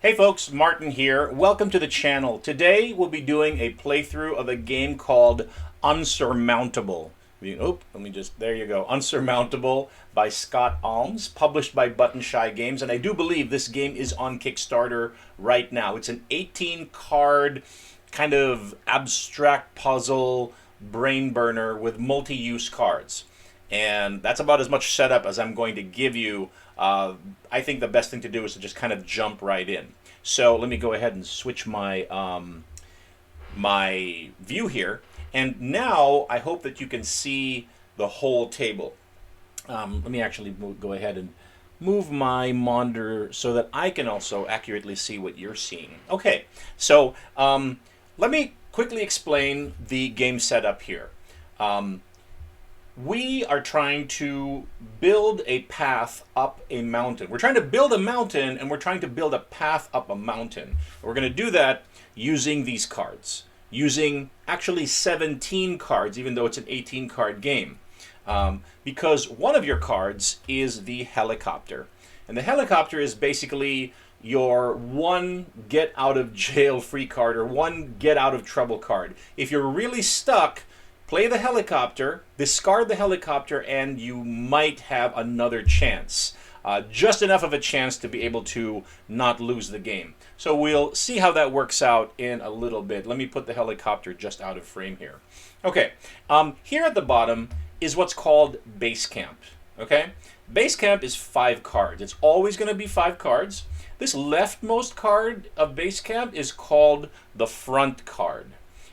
Hey folks, Martin here. Welcome to the channel. Today we'll be doing a playthrough of a game called Unsurmountable. There you go. Unsurmountable by Scott Almes, published by Buttonshy Games. And I do believe this game is on Kickstarter right now. It's an 18 card kind of abstract puzzle brain burner with multi-use cards. And that's about as much setup as I'm going to give you. I think the best thing to do is to just kind of jump right in. So let me go ahead and switch my my view here, and now I hope that you can see the whole table. Let me actually go ahead and move my monitor so that I can also accurately see what you're seeing. Okay, so let me quickly explain the game setup here. We are trying to build a path up a mountain. We're trying to build a mountain, and we're trying to build a path up a mountain. We're going to do that using these cards, using actually 17 cards, even though it's an 18 card game. Because one of your cards is the helicopter. And the helicopter is basically your one get out of jail free card, or one get out of trouble card. If you're really stuck, play the helicopter, discard the helicopter, and you might have another chance. Just enough of a chance to be able to not lose the game. So we'll see how that works out in a little bit. Let me put the helicopter just out of frame here. Okay, here at the bottom is what's called base camp. Okay, base camp is 5 cards. It's always going to be 5 cards. This leftmost card of base camp is called the front card.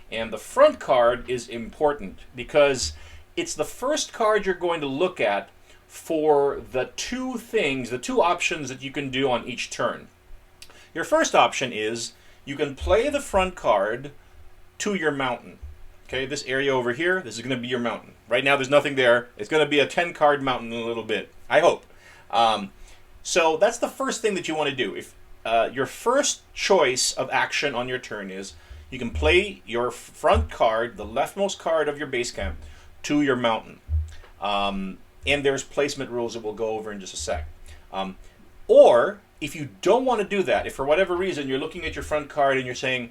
And the front card is important because it's the first card you're going to look at for the two options that you can do on each turn. Your first option is you can play the front card to your mountain. Okay, this area over here, this is going to be your mountain. Right now there's nothing there. It's going to be a 10 card mountain in a little bit, I hope. So that's the first thing that you want to do. If your first choice of action on your turn is you can play your front card, the leftmost card of your base camp, to your mountain. And there's placement rules that we'll go over in just a sec. Or, if you don't want to do that, if for whatever reason you're looking at your front card and you're saying,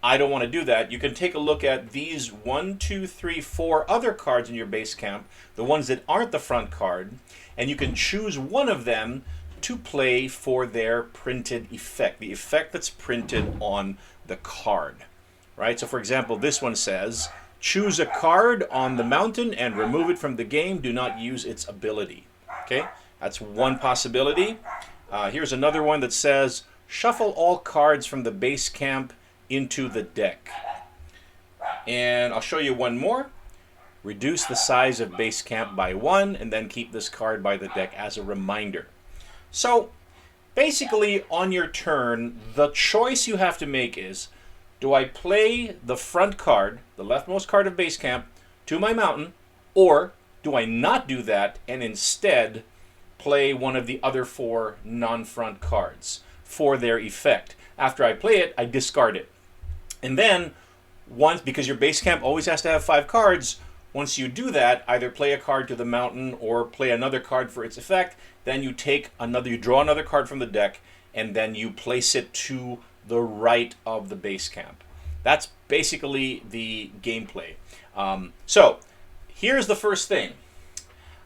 I don't want to do that, you can take a look at these 1, 2, 3, 4 other cards in your base camp, the ones that aren't the front card, and you can choose one of them to play for their printed effect, the effect that's printed on the card. Right? So for example, this one says, choose a card on the mountain and remove it from the game. Do not use its ability. Okay? That's one possibility. Here's another one that says, shuffle all cards from the base camp into the deck. And I'll show you one more. Reduce the size of base camp by 1 and then keep this card by the deck as a reminder. So basically on your turn, the choice you have to make is, do I play the front card, the leftmost card of base camp, to my mountain, or do I not do that and instead play one of the other 4 non-front cards for their effect? After I play it, I discard it. And then, because your base camp always has to have 5 cards, once you do that, either play a card to the mountain or play another card for its effect, then you draw another card from the deck, and then you place it to the right of the base camp. That's basically the gameplay. So here's the first thing.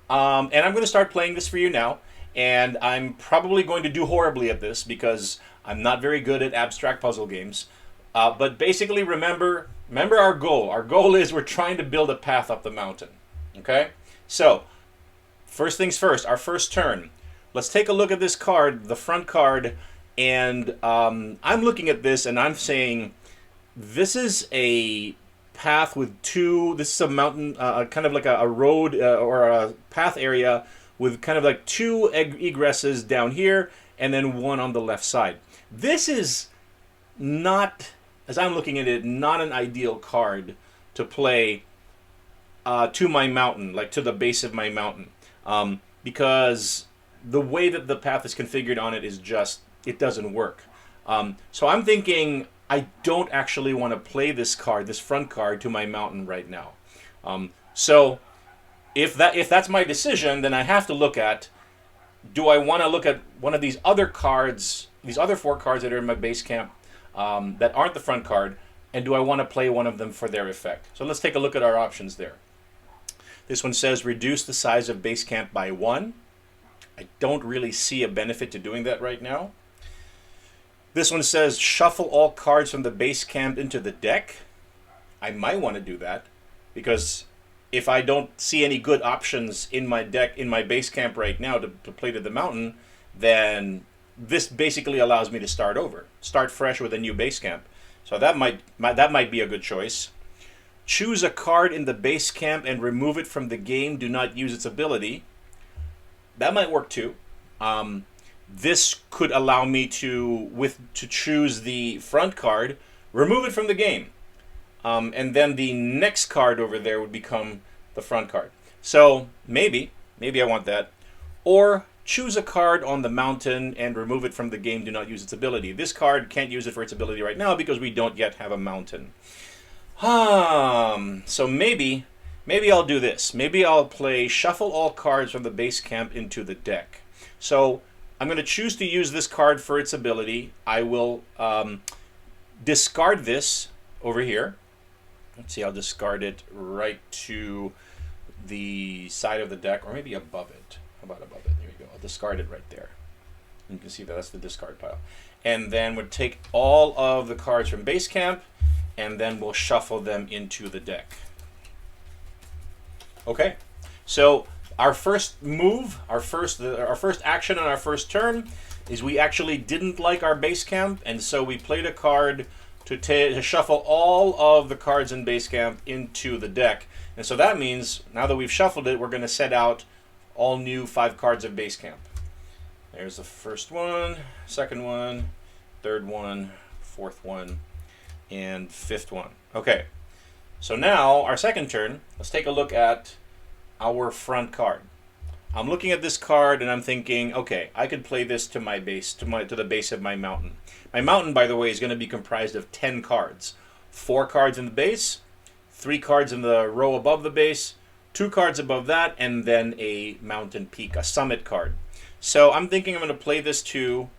And I'm going to start playing this for you now. And I'm probably going to do horribly at this because I'm not very good at abstract puzzle games. But basically remember our goal. Our goal is we're trying to build a path up the mountain. Okay? So first things first, our first turn. Let's take a look at this card, the front card. And I'm looking at this and I'm saying, this is a path with this is a mountain, kind of like a road or a path area with kind of like 2 egresses down here and then 1 on the left side. This is not, as I'm looking at it, not an ideal card to play to my mountain, like to the base of my mountain. Because the way that the path is configured on it is just, it doesn't work. So I'm thinking I don't actually want to play this card, this front card, to my mountain right now. So if that's my decision, then I have to look at, do I want to look at one of these other cards these other 4 cards that are in my base camp that aren't the front card, and do I want to play one of them for their effect? So let's take a look at our options there. This one says reduce the size of base camp by 1. I don't really see a benefit to doing that right now. This one says shuffle all cards from the base camp into the deck. I might want to do that, because if I don't see any good options in my deck, in my base camp right now to play to the mountain, then this basically allows me to start over, start fresh with a new base camp. So that might be a good choice. Choose a card in the base camp and remove it from the game. Do not use its ability. That might work too. This could allow me to choose the front card, remove it from the game, and then the next card over there would become the front card. So maybe I want that. Or choose a card on the mountain and remove it from the game. Do not use its ability. This card can't use it for its ability right now because we don't yet have a mountain. So maybe I'll do this. Maybe I'll play shuffle all cards from the base camp into the deck. So I'm going to choose to use this card for its ability. I will discard this over here. Let's see, I'll discard it right to the side of the deck, or maybe above it. How about above it? There you go. I'll discard it right there. You can see that's the discard pile. And then we'll take all of the cards from base camp, and then we'll shuffle them into the deck. Okay, so our first move, our first action on our first turn is we actually didn't like our base camp, and so we played a card to shuffle all of the cards in base camp into the deck. And so that means now that we've shuffled it, we're going to set out all new 5 cards of base camp. There's the first one, second one, third one, fourth one, and fifth one. Okay, so now our second turn, let's take a look at our front card. I'm looking at this card and I'm thinking, okay, I could play this to my base, to the base of my mountain. My mountain, by the way, is going to be comprised of 10 cards. 4 cards in the base, 3 cards in the row above the base, 2 cards above that, and then a mountain peak, a summit card. So I'm thinking I'm going to play this to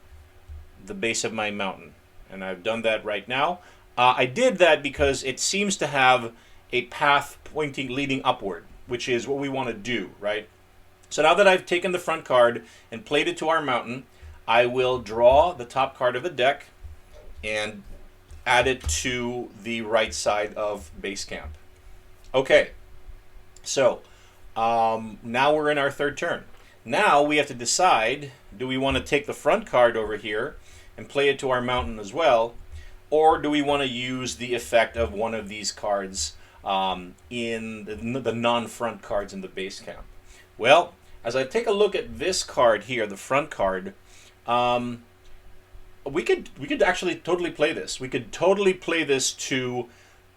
the base of my mountain. And I've done that right now. I did that because it seems to have a path leading upward, which is what we want to do, right? So now that I've taken the front card and played it to our mountain, I will draw the top card of the deck and add it to the right side of base camp. Okay, so now we're in our third turn. Now we have to decide, do we want to take the front card over here and play it to our mountain as well, or do we want to use the effect of one of these cards in the non-front cards in the base camp? Well, as I take a look at this card here, the front card, we could actually totally play this. We could totally play this to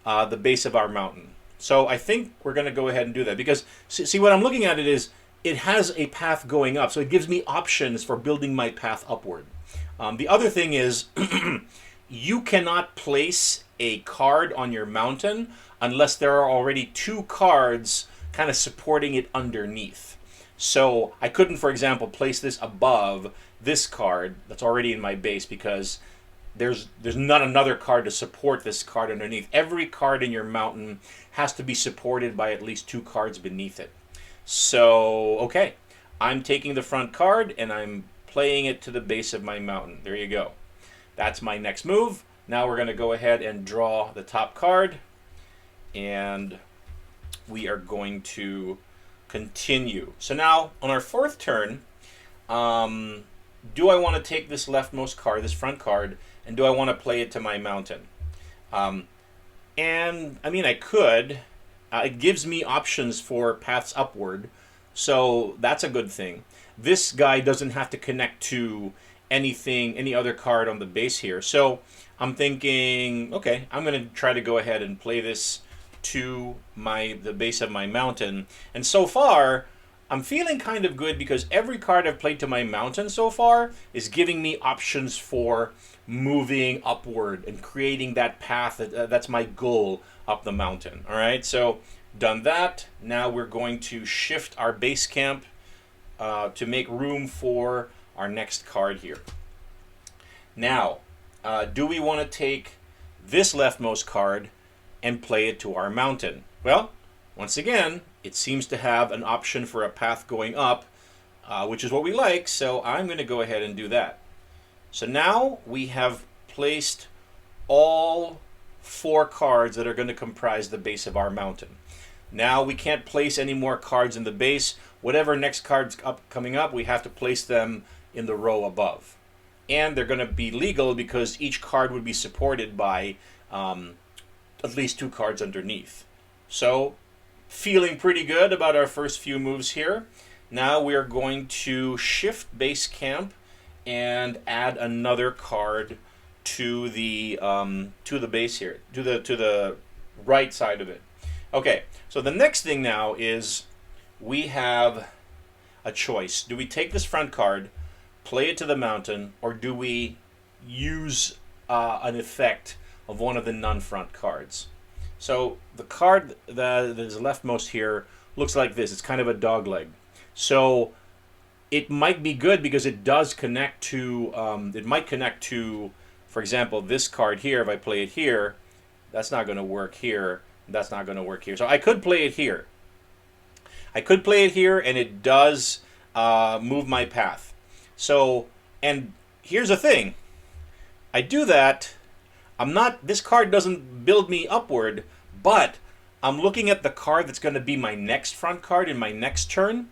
the base of our mountain. So I think we're going to go ahead and do that, because see what I'm looking at it has a path going up, so it gives me options for building my path upward. The other thing is you cannot place a card on your mountain unless there are already 2 cards kind of supporting it underneath. So I couldn't, for example, place this above this card that's already in my base, because there's not another card to support this card underneath. Every card in your mountain has to be supported by at least 2 cards beneath it. So, okay, I'm taking the front card and I'm playing it to the base of my mountain. There you go. That's my next move. Now we're going to go ahead and draw the top card, and we are going to continue. So now on our fourth turn, do I want to take this leftmost card, this front card, and do I want to play it to my mountain? And I mean, I could. It gives me options for paths upward, so that's a good thing. This guy doesn't have to connect to any other card on the base here. So I'm thinking, okay, I'm going to try to go ahead and play this to the base of my mountain. And so far, I'm feeling kind of good, because every card I've played to my mountain so far is giving me options for moving upward and creating that path. That's my goal up the mountain. All right, so done that. Now we're going to shift our base camp to make room for our next card here. Now, do we want to take this leftmost card and play it to our mountain? Well, once again, it seems to have an option for a path going up, which is what we like, so I'm going to go ahead and do that. So now we have placed all 4 cards that are going to comprise the base of our mountain. Now we can't place any more cards in the base. Whatever next cards coming up, we have to place them in the row above. And they're going to be legal because each card would be supported by at least 2 cards underneath. So, feeling pretty good about our first few moves here. Now we are going to shift base camp and add another card to the base here, to the right side of it. Okay, so the next thing now is we have a choice. Do we take this front card, play it to the mountain, or do we use an effect of one of the non-front cards? So the card that is leftmost here looks like this. It's kind of a dog leg. So it might be good because it does connect to, it might connect to, for example, this card here. If I play it here, that's not going to work here. That's not going to work here. So I could play it here. I could play it here, and it does move my path. So, and here's the thing. I do that. This card doesn't build me upward, but I'm looking at the card that's going to be my next front card in my next turn,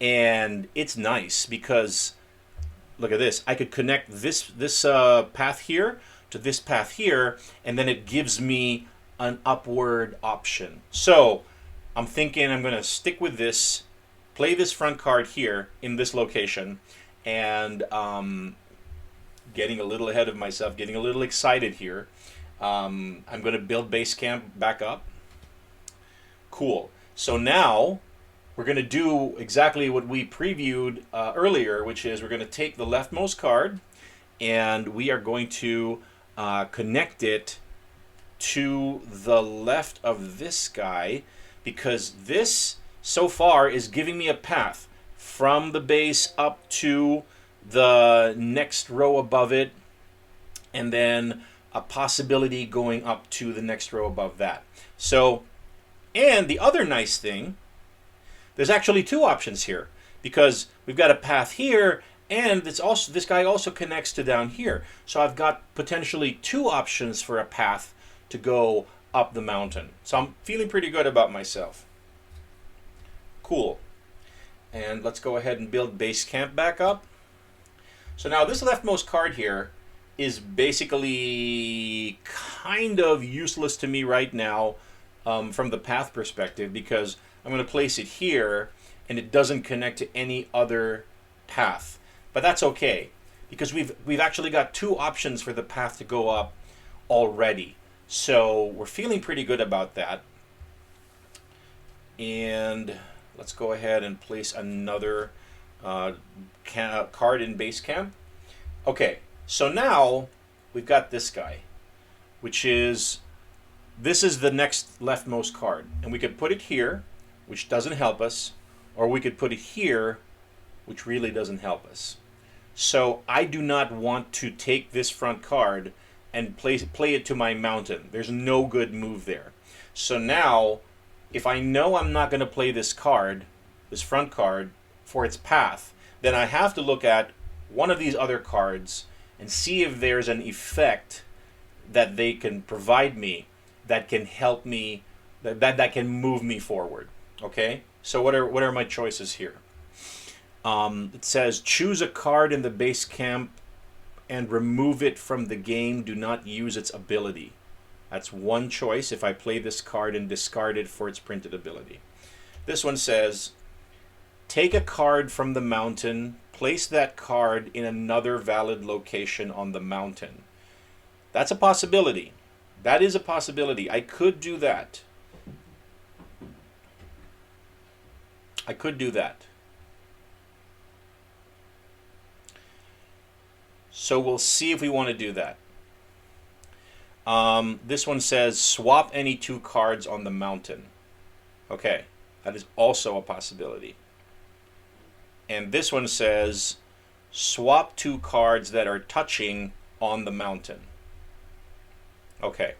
and it's nice because, look at this. I could connect this path here to this path here, and then it gives me an upward option. So I'm thinking I'm going to stick with this, play this front card here in this location, and getting a little ahead of myself, getting a little excited here. I'm going to build base camp back up. Cool. So now we're going to do exactly what we previewed earlier, which is we're going to take the leftmost card and we are going to connect it to the left of this guy, because this so far is giving me a path from the base up to the next row above it, and then a possibility going up to the next row above that. So, and the other nice thing, there's actually 2 options here, because we've got a path here, and it's also, this guy also connects to down here. So I've got potentially 2 options for a path to go up the mountain. So I'm feeling pretty good about myself. Cool. And let's go ahead and build base camp back up. So now this leftmost card here is basically kind of useless to me right now from the path perspective, because I'm going to place it here and it doesn't connect to any other path. But that's okay, because we've actually got 2 options for the path to go up already. So we're feeling pretty good about that. And let's go ahead and place another card in base camp. Okay, so now we've got this guy, which is, this is the next leftmost card. And we could put it here, which doesn't help us, or we could put it here, which really doesn't help us. So I do not want to take this front card and play it to my mountain. There's no good move there. So now, if I know I'm not going to play this card, this front card, for its path, then I have to look at one of these other cards and see if there's an effect that they can provide me that can help me, that can move me forward. Okay? So what are my choices here? It says choose a card in the base camp and remove it from the game. Do not use its ability. That's one choice if I play this card and discard it for its printed ability. This one says take a card from the mountain, place that card in another valid location on the mountain. That's a possibility. That is a possibility. I could do that. I could do that. So we'll see if we want to do that. This one says swap any 2 cards on the mountain. Okay, that is also a possibility. And this one says swap 2 cards that are touching on the mountain. Okay.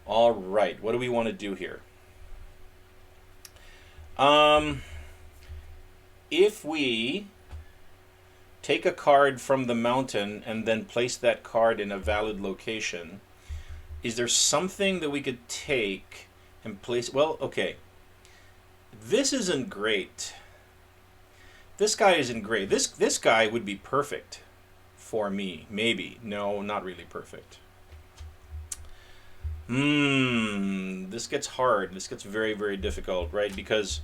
All right. What do we want to do here? If we take a card from the mountain and then place that card in a valid location, is there something that we could take and place? Well, okay. This isn't great. This guy isn't great. This guy would be perfect for me. Maybe. No, not really perfect. This gets hard. This gets very, very difficult, right? Because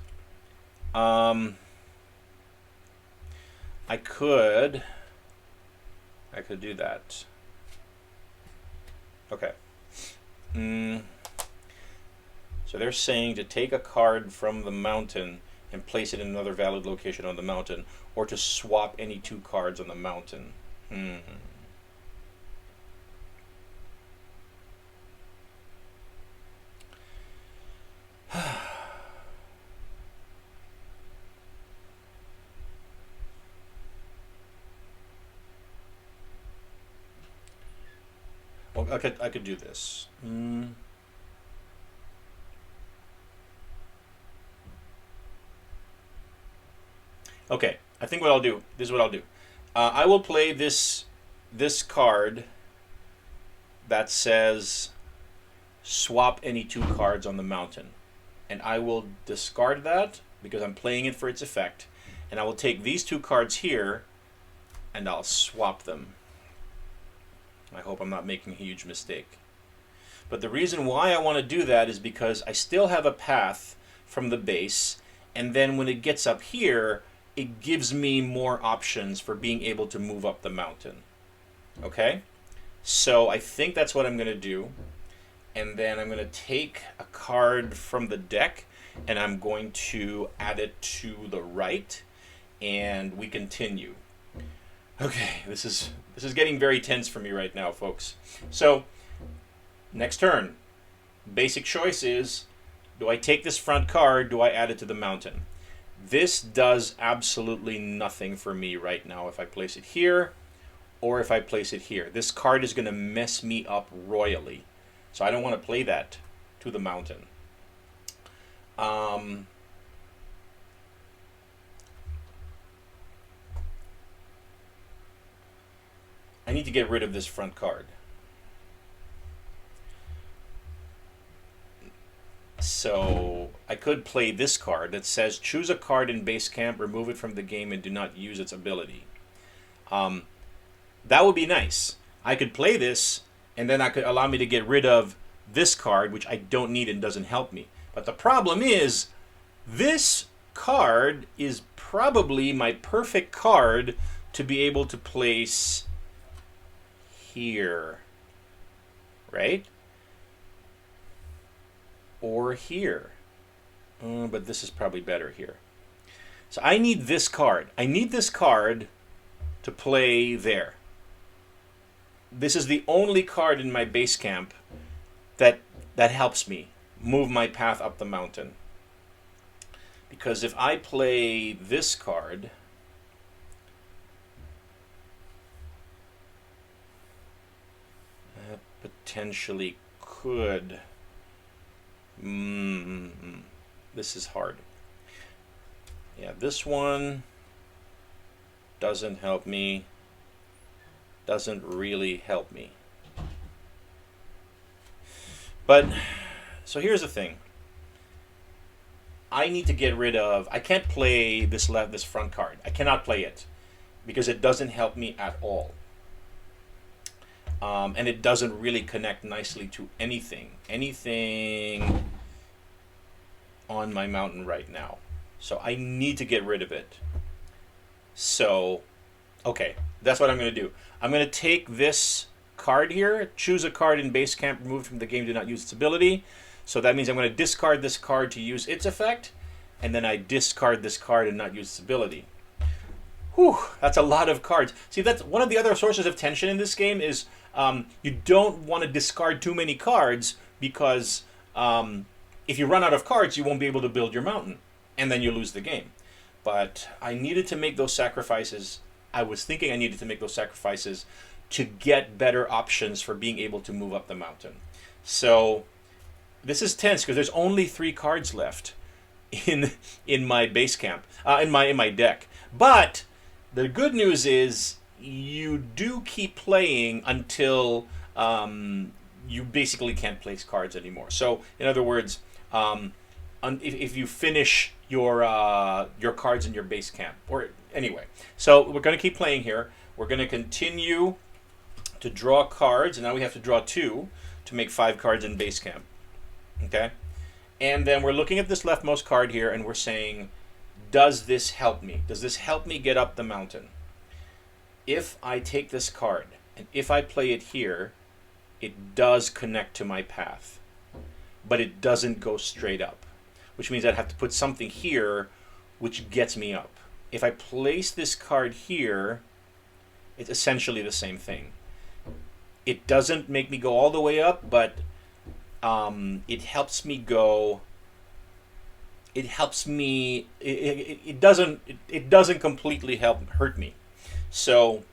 I could do that. Okay. So they're saying to take a card from the mountain and place it in another valid location on the mountain, or to swap any 2 cards on the mountain. Well, I could do this. Okay, I think what I'll do. This is what I'll do. I will play this card that says swap any 2 cards on the mountain, and I will discard that because I'm playing it for its effect, and I will take these 2 cards here and I'll swap them. I hope I'm not making a huge mistake. But the reason why I want to do that is because I still have a path from the base, and then when it gets up here, it gives me more options for being able to move up the mountain. Okay? So I think that's what I'm going to do. And then I'm going to take a card from the deck, and I'm going to add it to the right, and we continue. Okay, this is getting very tense for me right now, folks. So, next turn. Basic choice is, do I take this front card, do I add it to the mountain? This does absolutely nothing for me right now if I place it here or if I place it here. This card is going to mess me up royally. So I don't want to play that to the mountain. I need to get rid of this front card. So I could play this card that says choose a card in base camp, remove it from the game, and do not use its ability. That would be nice. I could play this, and then I could allow me to get rid of this card, which I don't need and doesn't help me. But the problem is, this card is probably my perfect card to be able to place here, right? Or here. But this is probably better here. So I need this card. I need this card to play there. This is the only card in my base camp that helps me move my path up the mountain. Because if I play this card, that potentially could... This is hard. Yeah, this one doesn't help me. Doesn't really help me. But, so here's the thing. I need to get rid of... I can't play this front card. I cannot play it because it doesn't help me at all. And it doesn't really connect nicely to anything on my mountain right now. So I need to get rid of it. So, okay, that's what I'm going to do. I'm going to take this card here, choose a card in base camp, remove from the game, do not use its ability. So that means I'm going to discard this card to use its effect, and then I discard this card and not use its ability. Whew, that's a lot of cards. See, that's one of the other sources of tension in this game is you don't want to discard too many cards because if you run out of cards, you won't be able to build your mountain, and then you lose the game. But I needed to make those sacrifices. I was thinking I needed to make those sacrifices to get better options for being able to move up the mountain. So this is tense because there's only 3 cards left in my base camp, in my deck. But the good news is you do keep playing until you basically can't place cards anymore. So in other words, if you finish your cards in your base camp, or anyway. So we're going to keep playing here. We're going to continue to draw cards, and now we have to draw 2 to make 5 cards in base camp. Okay? And then we're looking at this leftmost card here, and we're saying, does this help me? Does this help me get up the mountain? If I take this card, and if I play it here, it does connect to my path. But it doesn't go straight up, which means I'd have to put something here which gets me up. If I place this card here, it's essentially the same thing. It doesn't make me go all the way up, but it helps me go. It helps me. It doesn't completely hurt me. So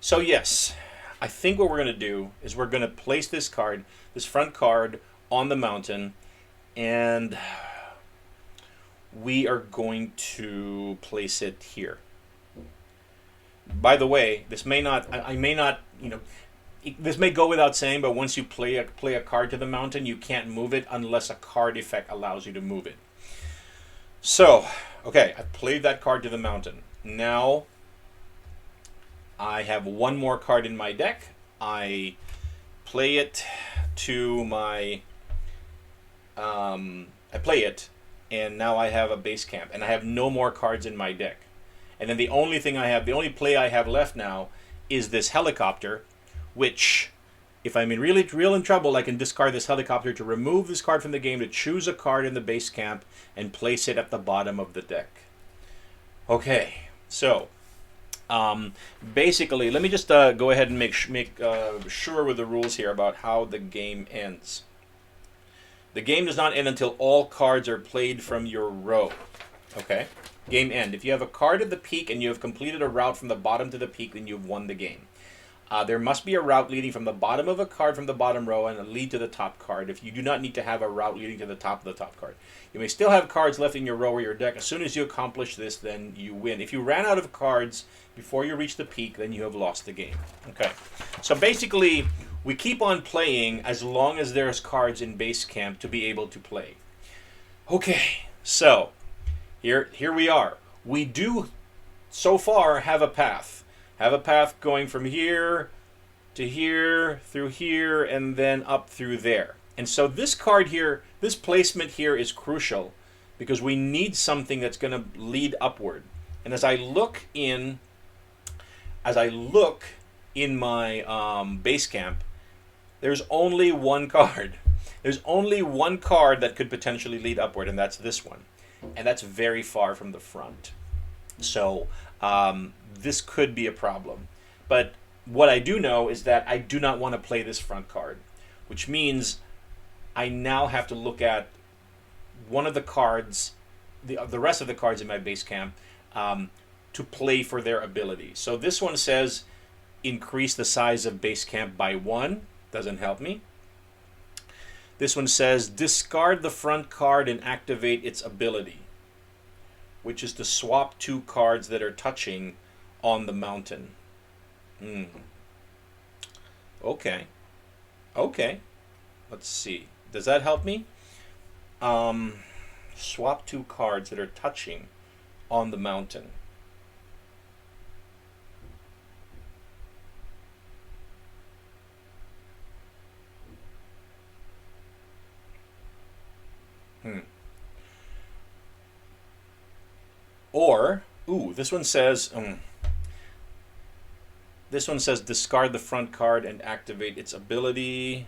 yes, I think what we're going to do is we're going to place this card, this front card, on the mountain, and we are going to place it here. By the way, this may not, I may not, this may go without saying, but once you play a card to the mountain, you can't move it unless a card effect allows you to move it. So, okay, I played that card to the mountain. Now, I have 1 more card in my deck. I play it to my, I play it, and now I have a base camp, and I have no more cards in my deck. And then the only play I have left now is this helicopter, which, if I'm in real in trouble, I can discard this helicopter to remove this card from the game, to choose a card in the base camp and place it at the bottom of the deck. Okay, so basically, let me just go ahead and make sure with the rules here about how the game ends. The game does not end until all cards are played from your row. Okay? Game end. If you have a card at the peak and you have completed a route from the bottom to the peak, then you've won the game. There must be a route leading from the bottom of a card from the bottom row and a lead to the top card. If you do not need to have a route leading to the top of the top card. You may still have cards left in your row or your deck. As soon as you accomplish this, then you win. If you ran out of cards before you reach the peak, then you have lost the game. Okay. So basically, we keep on playing as long as there's cards in base camp to be able to play. Okay. So, here we are. We do, so far, have a path. Have a path going from here to here, through here, and then up through there. And so this card here, this placement here is crucial because we need something that's going to lead upward. And as I look in my base camp, there's only 1 card. There's only 1 card that could potentially lead upward, and that's this one. And that's very far from the front. So this could be a problem. But what I do know is that I do not want to play this front card, which means I now have to look at one of the cards, the rest of the cards in my base camp, to play for their ability. So this one says increase the size of base camp by 1. Doesn't help me. This one says discard the front card and activate its ability, which is to swap 2 cards that are touching on the mountain. Okay. Let's see. Does that help me? Swap 2 cards that are touching on the mountain. Or, this one says discard the front card and activate its ability.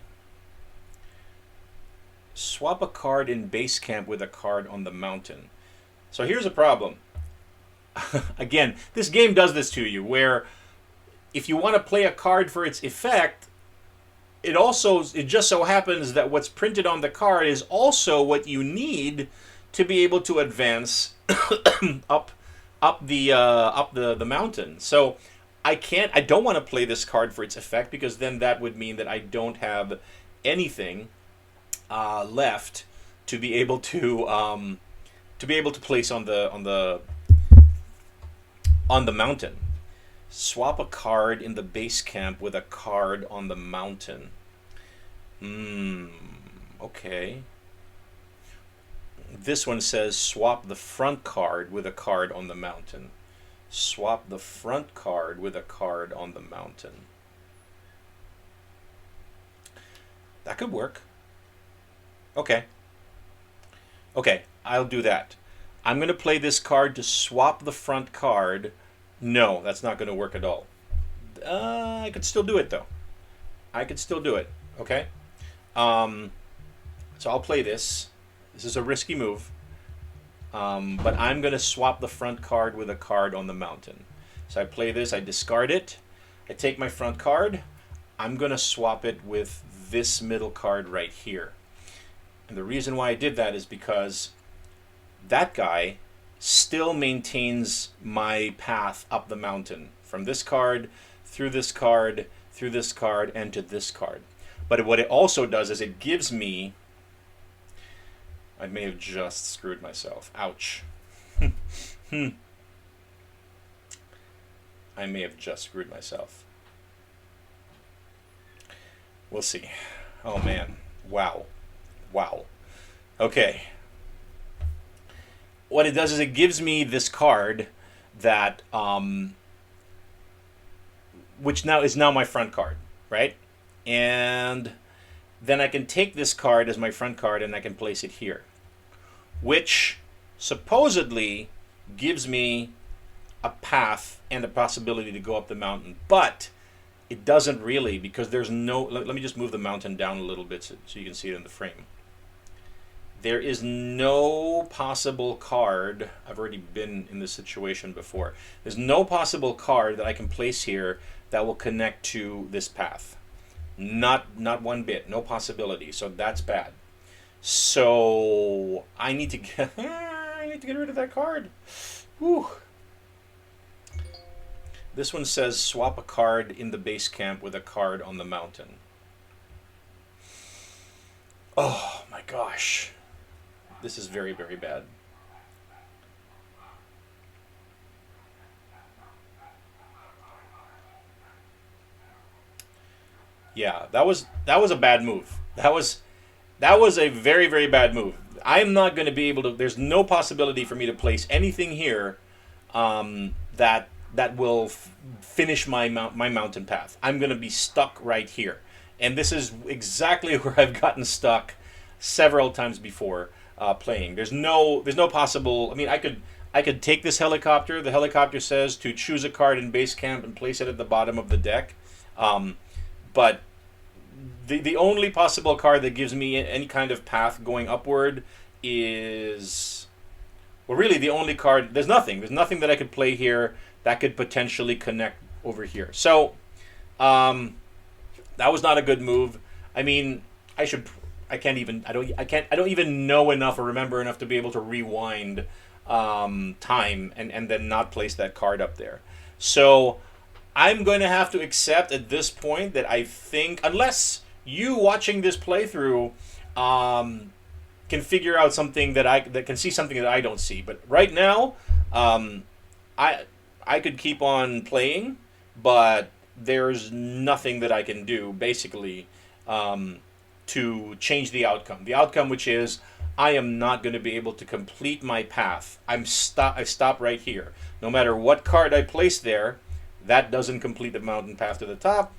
Swap a card in base camp with a card on the mountain. So here's a problem. Again, this game does this to you, where if you want to play a card for its effect, it just so happens that what's printed on the card is also what you need to be able to advance up the mountain. So I don't want to play this card for its effect, because then that would mean that I don't have anything left to be able to place on the mountain. Swap a card in the base camp with a card on the mountain. Okay. This one says swap the front card with a card on the mountain. Swap the front card with a card on the mountain. That could work. Okay. Okay, I'll do that. I'm going to play this card to swap the front card. No, that's not going to work at all. I could still do it, though. I could still do it. Okay? So I'll play this. This is a risky move. But I'm going to swap the front card with a card on the mountain. So I play this, I discard it. I take my front card. I'm going to swap it with this middle card right here. And the reason why I did that is because that guy still maintains my path up the mountain. From this card, through this card, through this card, and to this card. But what it also does is it gives me... I may have just screwed myself. Ouch. I may have just screwed myself. We'll see. Oh, man. Wow. Wow. Okay. What it does is it gives me this card that, which now is my front card, right? And then I can take this card as my front card and I can place it here, which supposedly gives me a path and a possibility to go up the mountain. But it doesn't really, because there's no... Let me just move the mountain down a little bit so you can see it in the frame. There is no possible card... I've already been in this situation before. There's no possible card that I can place here that will connect to this path. Not one bit. No possibility. So that's bad. So I need to get rid of that card. Whew. This one says swap a card in the base camp with a card on the mountain. Oh my gosh. This is very, very bad. Yeah, that was a bad move. That was a very, very bad move. I'm not going to be able to... There's no possibility for me to place anything here that will finish my mountain path. I'm going to be stuck right here. And this is exactly where I've gotten stuck several times before playing. There's no possible... I mean, I could take this helicopter. The helicopter says to choose a card in base camp and place it at the bottom of the deck. But the only possible card that gives me any kind of path going upward is... Well, really, the only card... There's nothing. There's nothing that I could play here that could potentially connect over here. So, that was not a good move. I mean, I don't even know enough or remember enough to be able to rewind time and then not place that card up there. So I'm going to have to accept at this point that I think, unless you watching this playthrough can figure out something that can see something that I don't see. But right now, I could keep on playing, but there's nothing that I can do basically to change the outcome. The outcome, which is I am not going to be able to complete my path. I stop right here. No matter what card I place there, that doesn't complete the mountain path to the top.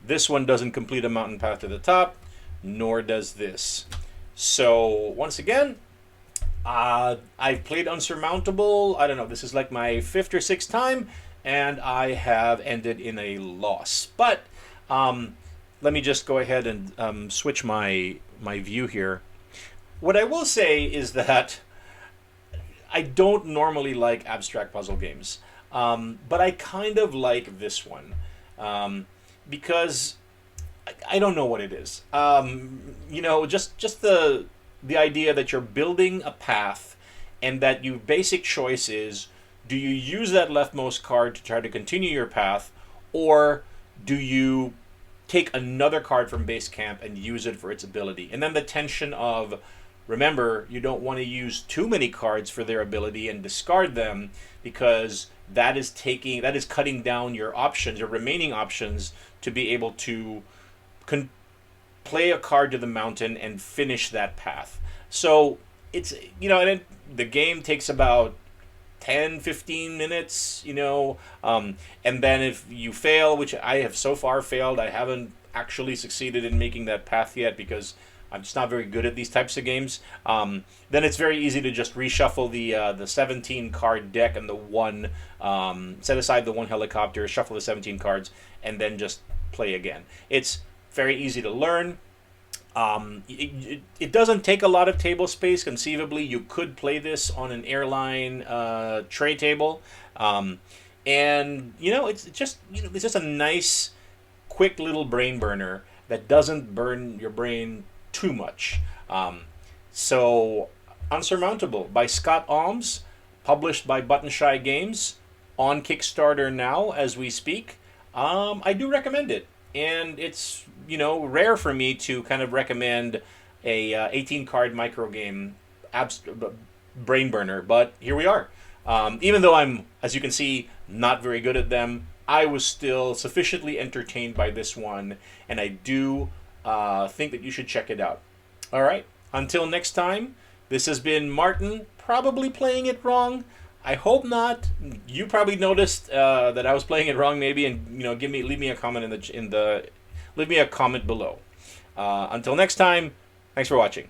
This one doesn't complete a mountain path to the top, nor does this. So once again, I've played Unsurmountable. I don't know, this is like my 5th or 6th time, and I have ended in a loss. But let me just go ahead and switch my view here. What I will say is that I don't normally like abstract puzzle games, but I kind of like this one because I don't know what it is. You know, just the idea that you're building a path and that your basic choice is, do you use that leftmost card to try to continue your path, or do you take another card from base camp and use it for its ability? And then the tension of, remember, you don't want to use too many cards for their ability and discard them, because that is cutting down your options, your remaining options, to be able to play a card to the mountain and finish that path. So it's, and the game takes about 10-15 minutes, and then if you fail, which I have so far failed, I haven't actually succeeded in making that path yet because I'm just not very good at these types of games. Then it's very easy to just reshuffle the 17 card deck and the one, set aside the one helicopter, shuffle the 17 cards, and then just play again. It's very easy to learn. It doesn't take a lot of table space. Conceivably, you could play this on an airline tray table, and it's just a nice, quick little brain burner that doesn't burn your brain too much. So, Unsurmountable by Scott Almes, published by Buttonshy Games, on Kickstarter now as we speak. I do recommend it. And it's, rare for me to kind of recommend a 18-card microgame brain burner, but here we are. Even though I'm, as you can see, not very good at them, I was still sufficiently entertained by this one, and I do think that you should check it out. All right, until next time, this has been Martin, probably playing it wrong. I hope not. You probably noticed that I was playing it wrong, maybe, and leave me a comment leave me a comment below. Until next time, thanks for watching.